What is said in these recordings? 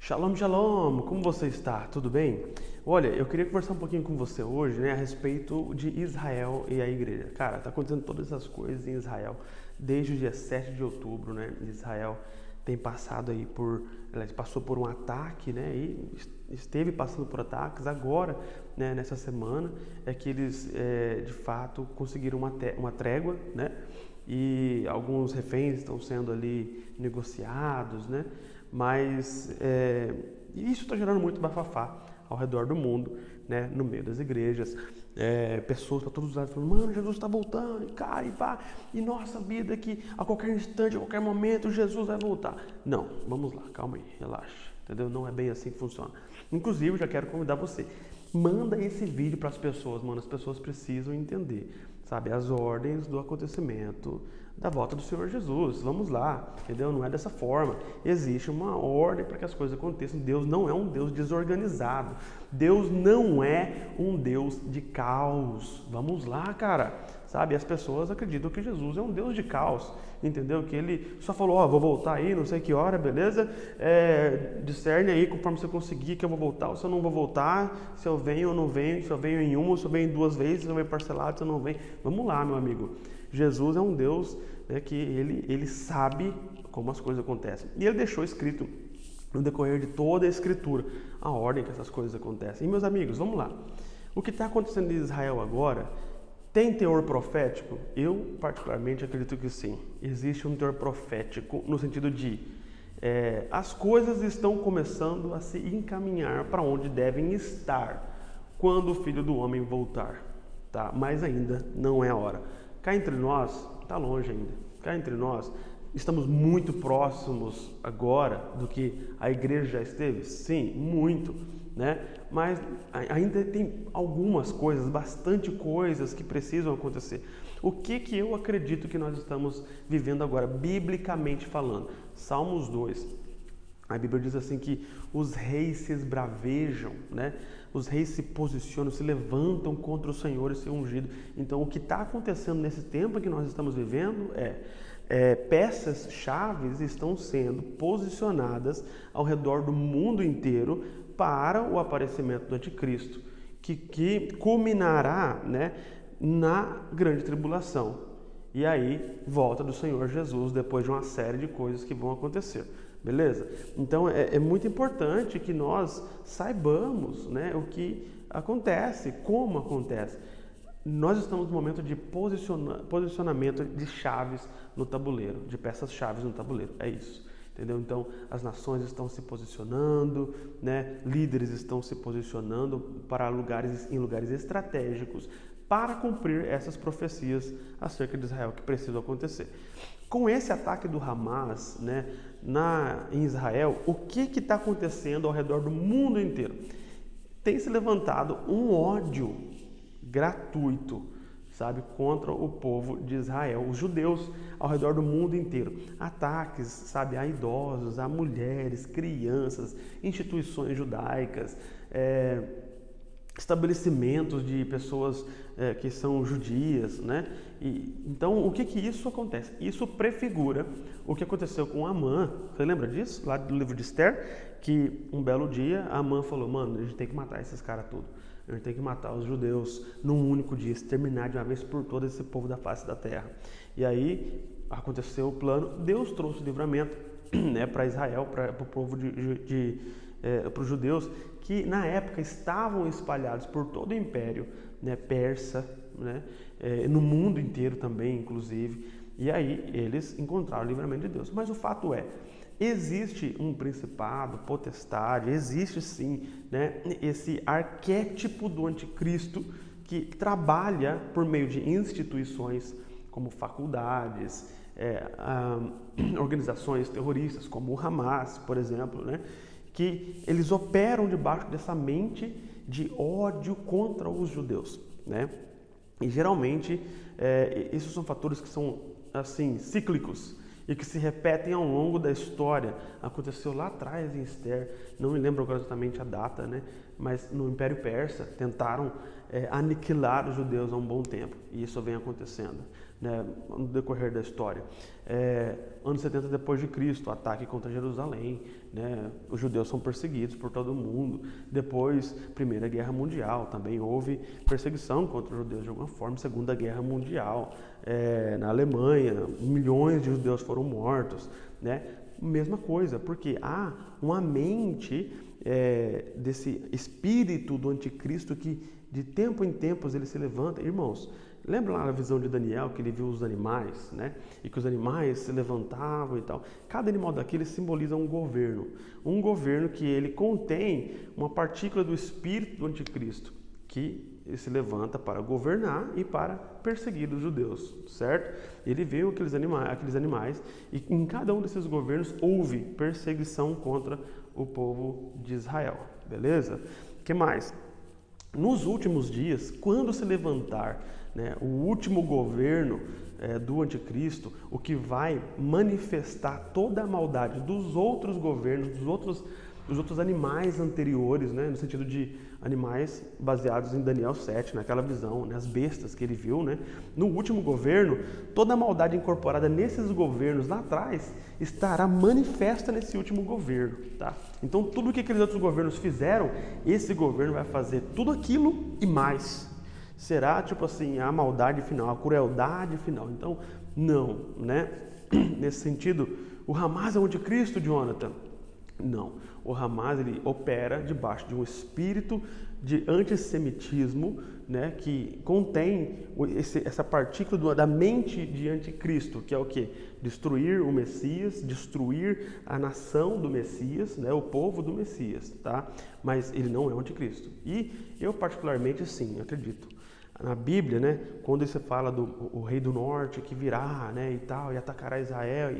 Shalom, shalom! Como você está? Tudo bem? Olha, eu queria conversar um pouquinho com você hoje, a respeito de Israel e a igreja. Cara, tá acontecendo todas essas coisas em Israel desde o dia 7 de outubro, Israel tem passado aí passou por um ataque, e esteve passando por ataques. Agora, nessa semana, é que eles, de fato, conseguiram uma trégua, E alguns reféns estão sendo ali negociados, Mas isso está gerando muito bafafá ao redor do mundo, no meio das igrejas. Pessoas para todos os lados falando: mano, Jesus está voltando, e cara, e pá, e nossa vida que a qualquer instante, a qualquer momento, Jesus vai voltar. Não, vamos lá, calma aí, relaxa, entendeu? Não é bem assim que funciona. Inclusive, eu já quero convidar você, manda esse vídeo para as pessoas, mano, as pessoas precisam entender, sabe, as ordens do acontecimento da volta do Senhor Jesus. Vamos lá, entendeu? Não é dessa forma. Existe uma ordem para que as coisas aconteçam. Deus não é um Deus desorganizado. Deus não é um Deus de caos. Vamos lá, cara. Sabe, as pessoas acreditam que Jesus é um Deus de caos, entendeu? Que ele só falou: vou voltar aí, não sei que hora, beleza? Discerne aí conforme você conseguir que eu vou voltar ou se eu não vou voltar, se eu venho ou não venho, se eu venho em uma ou se eu venho em duas vezes, se eu venho parcelado, se eu não venho. Vamos lá, meu amigo. Jesus é um Deus, que ele sabe como as coisas acontecem. E ele deixou escrito no decorrer de toda a Escritura a ordem que essas coisas acontecem. E, meus amigos, vamos lá. O que está acontecendo em Israel agora tem teor profético? Eu, particularmente, acredito que sim. Existe um teor profético no sentido de as coisas estão começando a se encaminhar para onde devem estar quando o Filho do Homem voltar, tá? Mas ainda não é a hora. Cá entre nós, está longe ainda. Cá entre nós, estamos muito próximos agora do que a igreja já esteve? Sim, muito, Mas ainda tem algumas coisas, bastante coisas que precisam acontecer. O que eu acredito que nós estamos vivendo agora, biblicamente falando? Salmos 2. A Bíblia diz assim que os reis se esbravejam, Os reis se posicionam, se levantam contra o Senhor e seu ungido. Então, o que está acontecendo nesse tempo que nós estamos vivendo peças chaves estão sendo posicionadas ao redor do mundo inteiro para o aparecimento do anticristo, que culminará, na grande tribulação. E aí, volta do Senhor Jesus depois de uma série de coisas que vão acontecer. Beleza? Então, é muito importante que nós saibamos, o que acontece, como acontece. Nós estamos no momento de posicionamento de chaves no tabuleiro, de peças-chaves no tabuleiro. É isso. Entendeu? Então, as nações estão se posicionando, Líderes estão se posicionando em lugares estratégicos para cumprir essas profecias acerca de Israel que precisam acontecer. Com esse ataque do Hamas, em Israel, o que está acontecendo ao redor do mundo inteiro? Tem se levantado um ódio gratuito, sabe, contra o povo de Israel, os judeus ao redor do mundo inteiro. Ataques, sabe, a idosos, a mulheres, crianças, instituições judaicas, estabelecimentos de pessoas que são judias, Então, o que isso acontece? Isso prefigura o que aconteceu com Amã. Você lembra disso? Lá do livro de Esther, que um belo dia Amã falou: mano, a gente tem que matar esses caras tudo. A gente tem que matar os judeus num único dia, exterminar de uma vez por todas esse povo da face da terra. E aí aconteceu o plano, Deus trouxe o livramento, para Israel, para o povo para os judeus, que na época estavam espalhados por todo o império, persa, no mundo inteiro também, inclusive. E aí eles encontraram o livramento de Deus. Mas o fato existe um principado, potestade, existe sim, esse arquétipo do anticristo que trabalha por meio de instituições como faculdades, organizações terroristas como o Hamas, por exemplo, que eles operam debaixo dessa mente de ódio contra os judeus, E geralmente esses são fatores que são assim cíclicos e que se repetem ao longo da história. Aconteceu lá atrás em Esther, não me lembro agora exatamente a data, mas no Império Persa tentaram aniquilar os judeus há um bom tempo, e isso vem acontecendo. né, no decorrer da história. Anos 70 depois de Cristo, ataque contra Jerusalém, né, os judeus são perseguidos por todo mundo. Depois, Primeira Guerra Mundial, também houve perseguição contra os judeus de alguma forma. Segunda Guerra Mundial, na Alemanha, milhões de judeus foram mortos, né? Mesma coisa, porque há uma mente desse espírito do anticristo que de tempo em tempos ele se levanta. Irmãos, lembra lá a visão de Daniel, que ele viu os animais, né? E que os animais se levantavam e tal. Cada animal daquele simboliza um governo que ele contém uma partícula do espírito do anticristo, que ele se levanta para governar e para perseguir os judeus, certo? Ele viu aqueles animais e em cada um desses governos houve perseguição contra o povo de Israel, beleza? O que mais? Nos últimos dias, quando se levantar, né, o último governo do anticristo, o que vai manifestar toda a maldade dos outros governos, dos outros animais anteriores, né, no sentido de animais baseados em Daniel 7, naquela visão, né, as bestas que ele viu, né, no último governo, toda a maldade incorporada nesses governos lá atrás estará manifesta nesse último governo, tá? Então tudo o que aqueles outros governos fizeram, esse governo vai fazer tudo aquilo e mais. Será tipo assim, a maldade final, a crueldade final. Então, não, né? Nesse sentido, o Hamas é o anticristo, Jonathan? Não, o Hamas ele opera debaixo de um espírito de antissemitismo, né, que contém essa partícula da mente de anticristo, que é o quê? Destruir o Messias, destruir a nação do Messias, né, o povo do Messias, tá? Mas ele não é o anticristo. E eu particularmente sim, acredito. Na Bíblia, né, quando você fala do rei do norte que virá, né, e tal, e atacará Israel,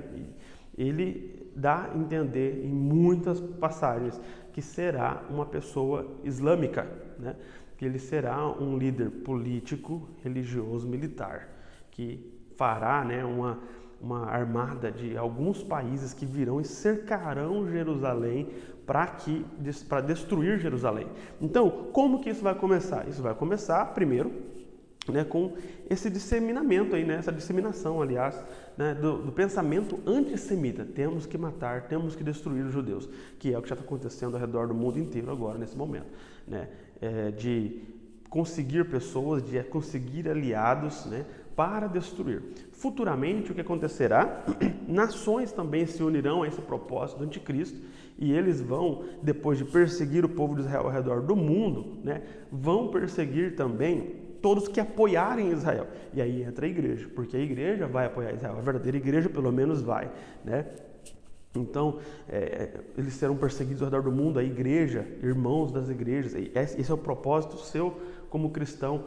ele dá a entender em muitas passagens que será uma pessoa islâmica, né? Que ele será um líder político, religioso, militar, que fará, né, uma armada de alguns países que virão e cercarão Jerusalém para destruir Jerusalém. Então, como que isso vai começar? Isso vai começar primeiro, né, com esse disseminamento aí, né, essa disseminação, aliás, né, do pensamento antissemita. Temos que matar, temos que destruir os judeus, que é o que já está acontecendo ao redor do mundo inteiro agora, nesse momento, né, de conseguir pessoas, de conseguir aliados, né, para destruir. Futuramente, o que acontecerá? Nações também se unirão a esse propósito do anticristo e eles vão, depois de perseguir o povo de Israel ao redor do mundo, né, vão perseguir também todos que apoiarem Israel. E aí entra a igreja, porque a igreja vai apoiar Israel. A verdadeira igreja, pelo menos, vai, né? Então, eles serão perseguidos ao redor do mundo, a igreja, irmãos das igrejas. Esse é o propósito seu como cristão.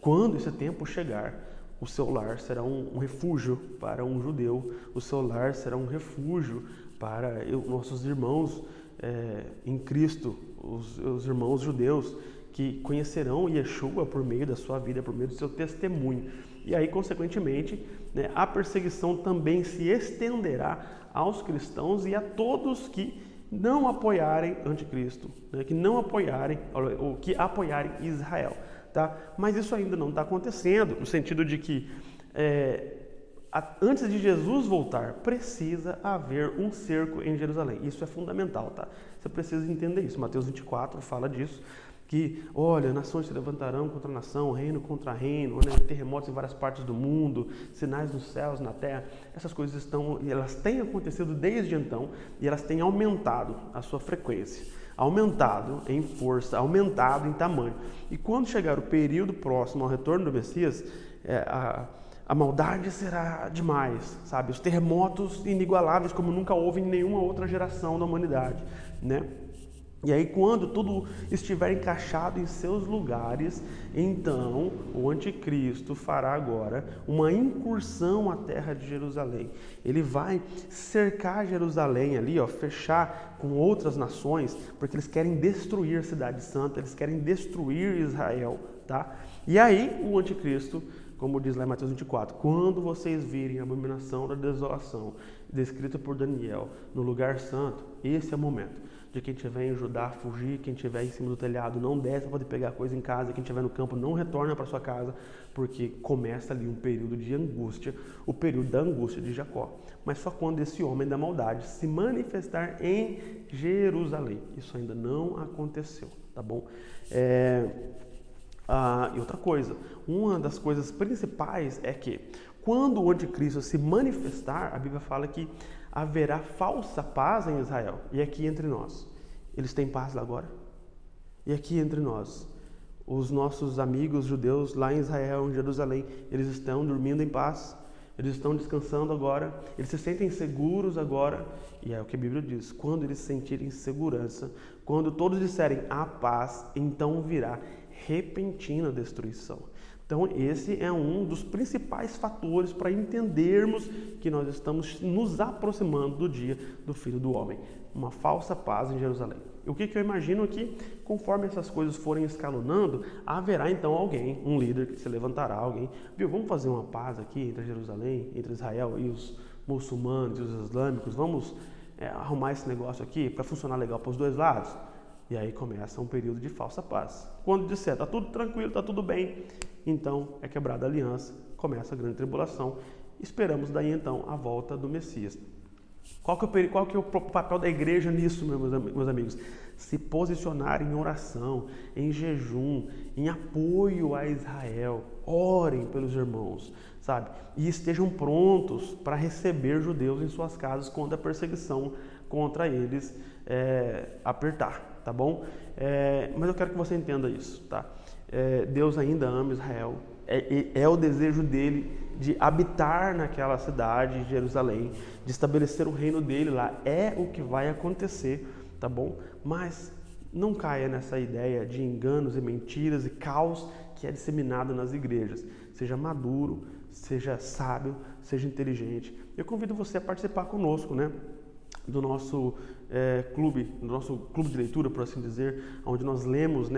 Quando esse tempo chegar, o seu lar será um refúgio para um judeu, o seu lar será um refúgio para nossos irmãos em Cristo, os irmãos judeus, que conhecerão Yeshua por meio da sua vida, por meio do seu testemunho. E aí, consequentemente, né, a perseguição também se estenderá aos cristãos e a todos que não apoiarem anticristo, né, que não apoiarem, ou que apoiarem Israel. Tá? Mas isso ainda não está acontecendo, no sentido de que antes de Jesus voltar, precisa haver um cerco em Jerusalém. Isso é fundamental, tá? Você precisa entender isso. Mateus 24 fala disso. Que, olha, nações se levantarão contra nação, reino contra reino, né? Terremotos em várias partes do mundo, sinais nos céus, na terra. Essas coisas elas têm acontecido desde então e elas têm aumentado a sua frequência, aumentado em força, aumentado em tamanho. E quando chegar o período próximo ao retorno do Messias, a maldade será demais, sabe? Os terremotos inigualáveis como nunca houve em nenhuma outra geração da humanidade, né? E aí, quando tudo estiver encaixado em seus lugares, então o anticristo fará agora uma incursão à terra de Jerusalém. Ele vai cercar Jerusalém ali, fechar com outras nações, porque eles querem destruir a cidade santa, eles querem destruir Israel, tá? E aí o anticristo, como diz lá em Mateus 24, quando vocês virem a abominação da desolação descrita por Daniel no lugar santo, esse é o momento de quem estiver em Judá fugir, quem estiver em cima do telhado não desce para poder pegar coisa em casa, quem estiver no campo não retorna para sua casa, porque começa ali um período de angústia, o período da angústia de Jacó. Mas só quando esse homem da maldade se manifestar em Jerusalém. Isso ainda não aconteceu, tá bom? E outra coisa, uma das coisas principais é que quando o anticristo se manifestar, a Bíblia fala que haverá falsa paz em Israel. E aqui entre nós, eles têm paz lá agora? E aqui entre nós, os nossos amigos judeus lá em Israel, em Jerusalém, eles estão dormindo em paz? Eles estão descansando agora? Eles se sentem seguros agora? E é o que a Bíblia diz, quando eles se sentirem segurança, quando todos disserem a paz, então virá repentina destruição. Então esse é um dos principais fatores para entendermos que nós estamos nos aproximando do dia do Filho do Homem. Uma falsa paz em Jerusalém. E o que eu imagino aqui, conforme essas coisas forem escalonando, haverá então alguém, um líder que se levantará, alguém, vamos fazer uma paz aqui entre Jerusalém, entre Israel e os muçulmanos e os islâmicos, vamos arrumar esse negócio aqui para funcionar legal para os dois lados? E aí começa um período de falsa paz. Quando disser, está tudo tranquilo, está tudo bem, então é quebrada a aliança, começa a grande tribulação. Esperamos daí então a volta do Messias. Qual que é o papel da igreja nisso, meus amigos? Se posicionar em oração, em jejum, em apoio a Israel. Orem pelos irmãos, sabe? E estejam prontos para receber judeus em suas casas quando a perseguição contra eles apertar, tá bom? Mas eu quero que você entenda isso, tá? Deus ainda ama Israel. É o desejo dele de habitar naquela cidade de Jerusalém, de estabelecer o reino dele lá. É o que vai acontecer, tá bom? Mas não caia nessa ideia de enganos e mentiras e caos que é disseminado nas igrejas. Seja maduro, seja sábio, seja inteligente. Eu convido você a participar conosco, né? Do nosso clube de leitura, por assim dizer, onde nós lemos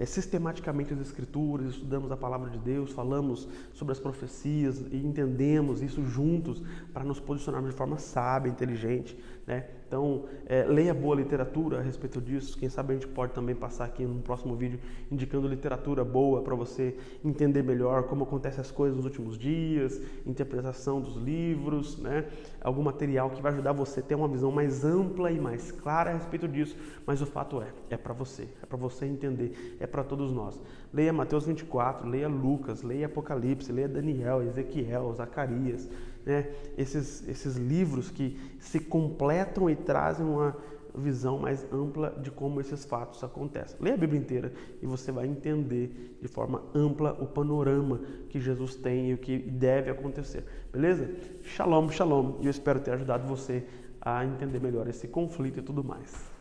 sistematicamente as Escrituras, estudamos a Palavra de Deus, falamos sobre as profecias e entendemos isso juntos para nos posicionarmos de forma sábia, inteligente, né? Então, leia boa literatura a respeito disso. Quem sabe a gente pode também passar aqui no próximo vídeo indicando literatura boa para você entender melhor como acontecem as coisas nos últimos dias, interpretação dos livros, né? Algum material que vai ajudar você a ter uma visão mais ampla e mais clara a respeito disso. Mas o fato é para você entender, é para todos nós. Leia Mateus 24, leia Lucas, leia Apocalipse, leia Daniel, Ezequiel, Zacarias, né? Esses livros que se completam e trazem uma visão mais ampla de como esses fatos acontecem. Leia a Bíblia inteira e você vai entender de forma ampla o panorama que Jesus tem e o que deve acontecer. Beleza? Shalom, shalom. E eu espero ter ajudado você a entender melhor esse conflito e tudo mais.